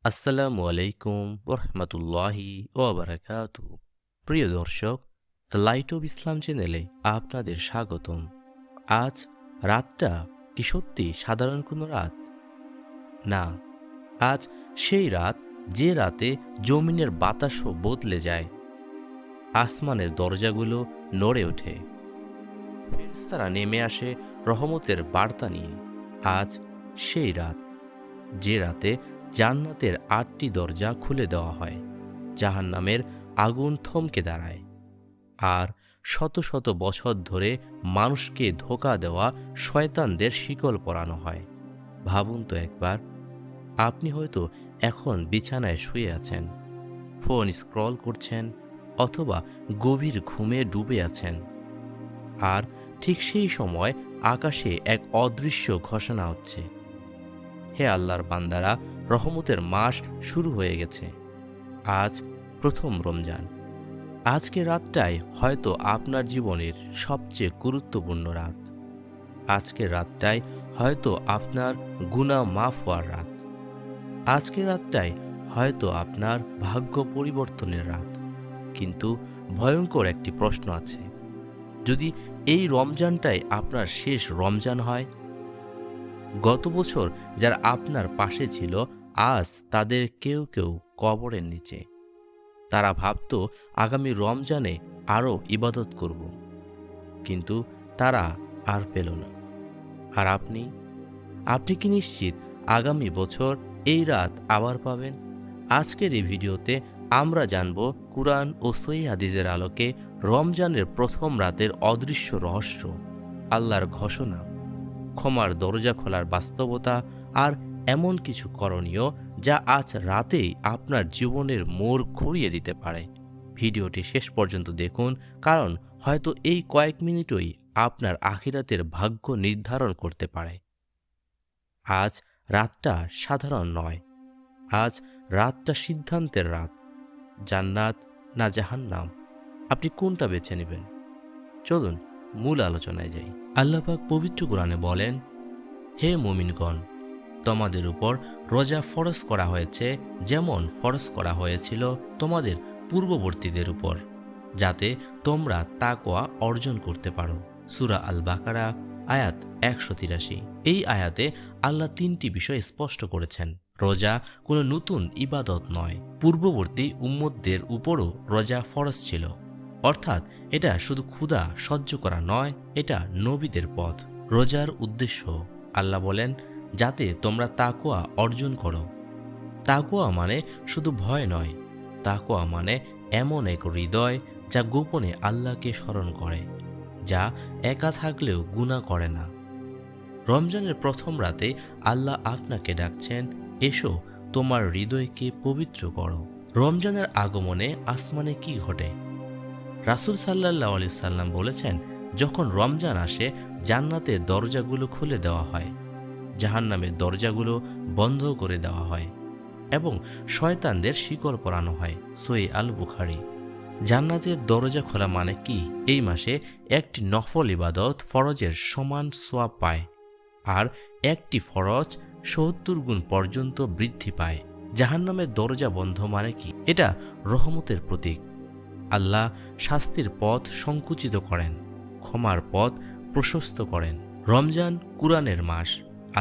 আসসালামু আলাইকুম ওরহমতুল্লাহি ওবরাকাতু। প্রিয় দর্শক, দ্য লাইট অব ইসলাম চ্যানেলে আপনাদের স্বাগতম। আজ রাতটা কি সত্যি সাধারণ কোনো রাত? না, আজ সেই রাত যে রাতে জমিনের বাতাসও বদলে যায়, আসমানের দরজাগুলো নড়ে ওঠে, ফেরেশতারা নেমে আসে রহমতের বার্তা নিয়ে। আজ সেই রাত যে রাতে জান্নাতের ৮টি দরজা খুলে দেওয়া হয়, জাহান্নামের আগুন থমকে দাঁড়ায়, আর শত শত বছর ধরে মানুষকে ধোঁকা দেওয়া শয়তানদের শিকল পরানো হয়। ভাবুন তো একবার, আপনি হয়তো এখন বিছানায় শুয়ে আছেন, ফোন স্ক্রল করছেন, অথবা গভীর ঘুমে ডুবে আছেন, আর ঠিক সেই সময় আকাশে এক অদৃশ্য ঘোষণা হচ্ছে, হে আল্লাহর বান্দারা, রহমতের মাস শুরু হয়ে গেছে। আজ প্রথম রমজান। আজকের রাতটাই হয়তো আপনার জীবনের সবচেয়ে গুরুত্বপূর্ণ রাত। আজকের রাতটাই হয়তো আপনার গুনাহ মাফ হওয়ার রাত। আজকের রাতটাই হয়তো আপনার ভাগ্য পরিবর্তনের রাত। কিন্তু ভয়ঙ্কর একটি প্রশ্ন আছে, যদি এই রমজানটাই আপনার শেষ রমজান হয়? গত বছর যারা আপনার পাশে ছিল, আজ তাদের কেউ কেউ কবরের নিচে। তারা ভাবত আগামী রমজানে আরও ইবাদত করব, কিন্তু তারা আর পেল না। আর আপনি আপনি কি নিশ্চিত আগামী বছর এই রাত আবার পাবেন? আজকের এই ভিডিওতে আমরা জানব কুরআন ও সহিহ হাদিসের আলোকে রমজানের প্রথম রাতের অদৃশ্য রহস্য, আল্লাহর ঘোষণা, ক্ষমার দরজা খোলার বাস্তবতা, আর এমন কিছু করণীয় যা আজ রাতেই আপনার জীবনের মোড় ঘুরিয়ে দিতে পারে। ভিডিওটি শেষ পর্যন্ত দেখুন, কারণ হয়তো এই কয়েক মিনিটই আপনার আখিরাতের ভাগ্য নির্ধারণ করতে পারে। আজ রাতটা সাধারণ নয়, আজ রাতটা সিদ্ধান্তের রাত। জান্নাত না জাহান্নাম, আপনি কোনটা বেছে নেবেন? চলুন মূল আলোচনায় যাই। আল্লাহ পাক পবিত্র কোরআনে বলেন, হে মুমিনগণ, তোমাদের উপর রোজা ফরজ করা হয়েছে যেমন ফরজ করা হয়েছিল তোমাদের পূর্ববর্তীদের উপর, যাতে তোমরা তাকওয়া অর্জন করতে পারো। সূরা আল বাকারা আয়াত ১৮৩। এই আয়াতে আল্লাহ ৩টি বিষয় স্পষ্ট করেছেন। রোজা কোনো নতুন ইবাদত নয়, পূর্ববর্তী উম্মতদের উপরও রোজা ফরজ ছিল। অর্থাৎ এটা শুধু ক্ষুধা সহ্য করা নয়, এটা নবীদের পথ। রোজার উদ্দেশ্য, আল্লাহ বলেন, যাতে তোমরা তাকওয়া অর্জন করো। তাকওয়া মানে শুধু ভয় নয়, তাকওয়া মানে এমন এক হৃদয় যা গোপনে আল্লাহকে স্মরণ করে, যা একা থাকলেও গুনাহ করে না। রমজানের প্রথম রাতে আল্লাহ আপনাকে ডাকছেন, এসো তোমার হৃদয়কে পবিত্র করো। রমজানের আগমনে আসমানে কি ঘটে? রাসূল সাল্লাল্লাহু আলাইহি সাল্লাম বলেছেন, যখন রমজান আসে জান্নাতের দরজাগুলো খুলে দেওয়া হয়, জাহান্নামের দরজাগুলো বন্ধ করে দেওয়া হয় এবং শয়তানদের শিকল পরানো হয়। সহিহ আল বুখারী। জান্নাতের দরজা খোলা মানে কি? এই মাসে একটি নফল ইবাদত ফরজের সমান সোয়াব পায়, আর একটি ফরজ ৭০ গুণ পর্যন্ত বৃদ্ধি পায়। জাহান্নামের দরজা বন্ধ মানে কি? এটা রহমতের প্রতীক। আল্লাহ শাস্তির পথ সংকুচিত করেন, ক্ষমার পথ প্রশস্ত করেন। রমজান কুরআনের মাস।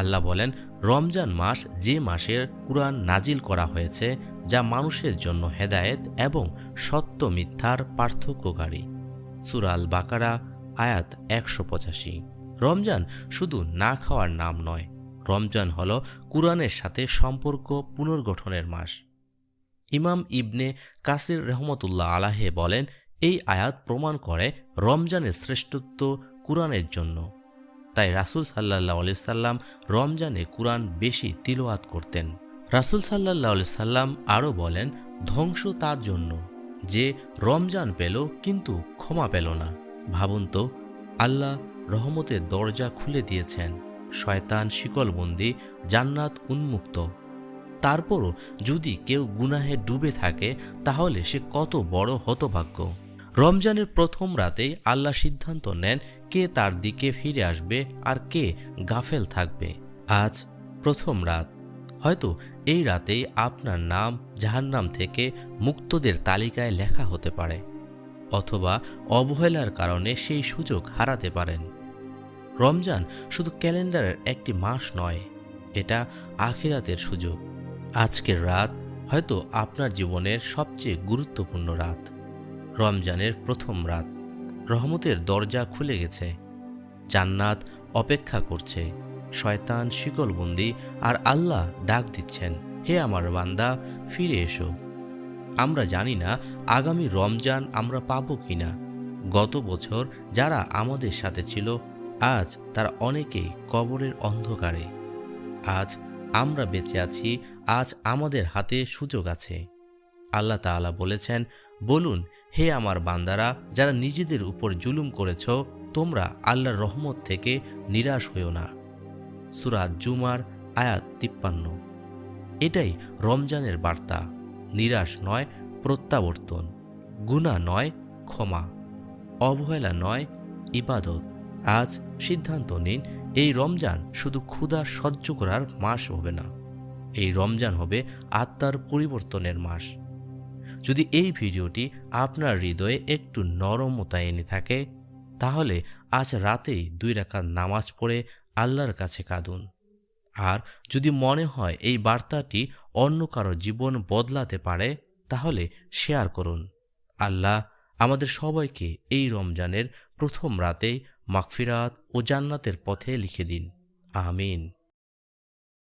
আল্লাহ বলেন, রমজান মাস যে মাসের কুরআন নাজিল করা হয়েছে, যা মানুষের জন্য হেদায়েত এবং সত্য মিথ্যার পার্থক্যকারী। সূরা আল বাকারা আয়াত ১৮৫। রমজান শুধু না খাওয়ার নাম নয়, রমজান হলো কুরআনের সাথে সম্পর্ক পুনর্গঠনের মাস। ইমাম ইবনে কাসির রহমতুল্লাহ আলাহে বলেন, এই আয়াত প্রমাণ করে রমজানের শ্রেষ্ঠত্ব কুরআনের জন্য। তাই রাসূল সাল্লাল্লাহু আলাইহি সাল্লাম রমজানে কুরআন বেশি তিলাওয়াত করতেন। রাসূল সাল্লাল্লাহু আলাইহি সাল্লাম আরও বলেন, ধ্বংস তার জন্য যে রমজান পেল কিন্তু ক্ষমা পেল না। ভাবুন তো, আল্লাহ রহমতের দরজা খুলে দিয়েছেন, শয়তান শিকলবন্দি, জান্নাত উন্মুক্ত। তারপরও যদি কেউ গুনাহে ডুবে থাকে, তাহলে সে কত বড় হতভাগ্য। রমজানের প্রথম রাতেই আল্লাহ সিদ্ধান্ত নেন কে তার দিকে ফিরে আসবে আর কে গাফেল থাকবে। আজ প্রথম রাত, হয়তো এই রাতেই আপনার নাম জাহান্নাম থেকে মুক্তদের তালিকায় লেখা হতে পারে, অথবা অবহেলার কারণে সেই সুযোগ হারাতে পারেন। রমজান শুধু ক্যালেন্ডারের একটি মাস নয়, এটা আখিরাতের সুযোগ। আজকের রাত হয়তো আপনার জীবনের সবচেয়ে গুরুত্বপূর্ণ রাত, রমজানের প্রথম রাত। রহমতের দরজা খুলে গেছে, জান্নাত অপেক্ষা করছে, শয়তান শিকলবন্দি, আর আল্লাহ ডাক দিচ্ছেন, হে আমার বান্দা, ফিরে এসো। আমরা জানি না আগামী রমজান আমরা পাবো কিনা। গত বছর যারা আমাদের সাথে ছিল, আজ তারা অনেকেই কবরের অন্ধকারে। আজ আমরা বেঁচে আছি, আজ আমাদের হাতে সুযোগ আছে। আল্লাহ তাআলা বলেছেন, বলুন, হে আমার বান্দারা যারা নিজেদের উপর জুলুম করেছ, তোমরা আল্লাহর রহমত থেকে নিরাশ হইও না। সূরা জুমার আয়াত 53। এটাই রমজানের বার্তা। নিরাশ নয়, প্রত্যাবর্তন। গুনাহ নয়, ক্ষমা। অবহেলা নয়, ইবাদত। আজ সিদ্ধান্ত নিন, এই রমজান শুধু ক্ষুধা সহ্য করার মাস হবে না, এই রমজান হবে আত্মার পরিবর্তনের মাস। যদি এই ভিডিওটি আপনার হৃদয়ে একটু নরমতা এনে থাকে, তাহলে আজ রাতেই 2 রাকাত নামাজ পড়ে আল্লাহর কাছে কাঁদুন। আর যদি মনে হয় এই বার্তাটি অন্য কারো জীবন বদলাতে পারে, তাহলে শেয়ার করুন। আল্লাহ আমাদের সবাইকে এই রমজানের প্রথম রাতেই মাগফিরাত ও জান্নাতের পথে লিখে দিন। আমিন।